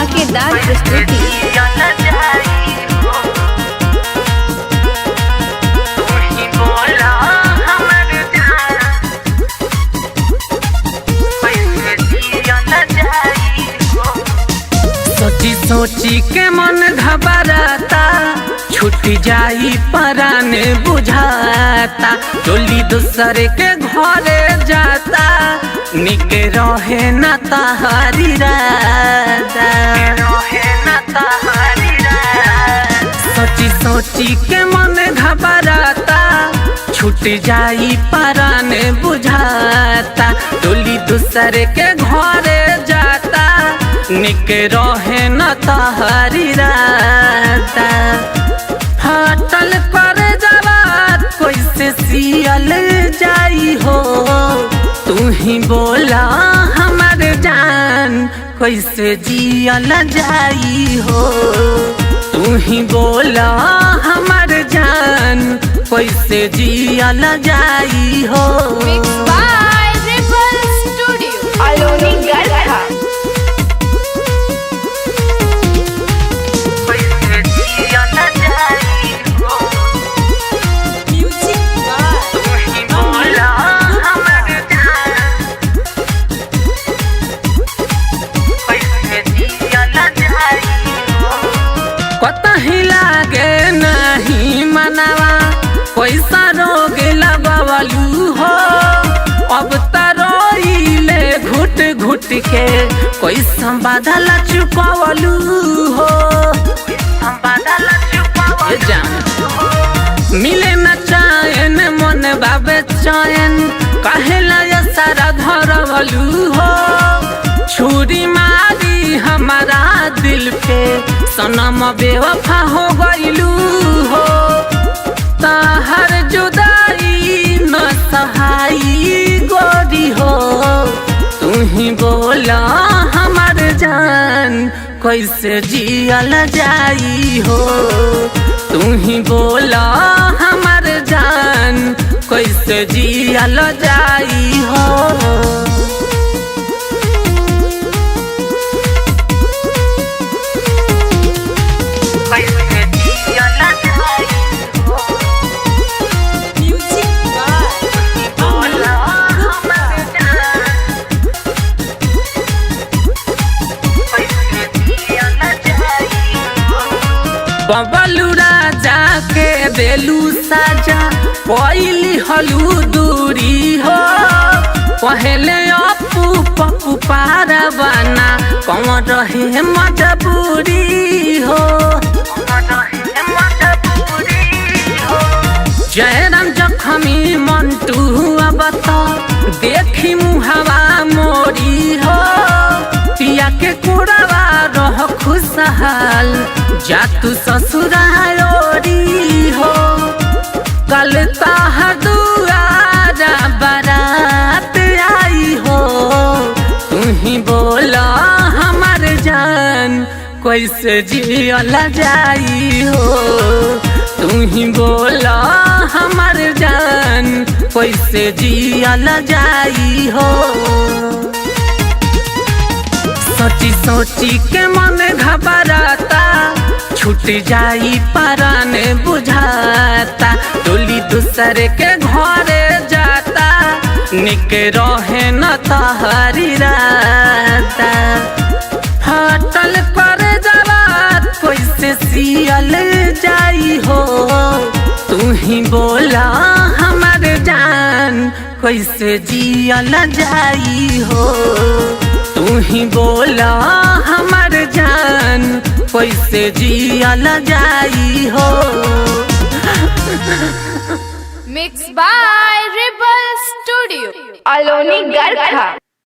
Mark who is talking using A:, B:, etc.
A: धमाकेदार प्रस्तुति।
B: सोची सोची के मन घबराता, छूट जाई परान बुझाता। डोली दूसरे के घरे जाता, निक रहे न तहारी राता। सोची सोची के मन घबराता, छूट जाई परान बुझाता। डोली दूसरे के घरे जाता, निक रहे न तहारी राता। फाटल पर जवाब कैसे सियल जाई हो, तू ही बोला हमर जान कैसे जियल जाई हो। तू ही बोला हमर जान कैसे जियल जाई हो।
A: Mixed by Ripple Studio, Aloni Garcha।
B: कतही लागे नहीं मनवा, कैसा रोग लगवलू हो। अब तरोइले घुट घुट के, कैसा बादल चुकवलू हो। मिले न चैन मन बाबे चैन, कहेला ये सारा धरवलू हो। छुरी मारी हमारा दिल पे, सनम बेवफा हो गइलू हो। तहर जुदाई न सहाई गोरी हो, तू ही बोला हमर जान कैसे जियल जाई हो। तू ही बोला हमर जान कैसे जियल जाई हो। बबलू राजा के देलू साजा, पहली हलू दूरी हो। पहले अपू पप्पू पारवाना, कौन रहे मजबूरी हो। जयराम जखमी मंटू अब तो देखी मुहवा मोरी हो। पिया के कुड़वा रह खुशहाल, जा तू ससुरालोरी हो। कल तहर दुआरा बारात आई हो, तू ही बोला हमर जान कैसे जियल जाई हो। तू ही बोला हमर जान कैसे जियल जाई हो। सोची सोची के मन घबराता, छूट जाई परान बुझाता। डोली दूसरे के घरे जाता, निक रहे न तहारी राता। फाटल पर जवाब कैसे सियल जाई हो, तू ही बोला हमर जान कैसे जियल जाई हो। तू ही बोला हमर जान कैसे जियल जाई हो।
A: Mixed by Ripple Studio, Aloni Garcha।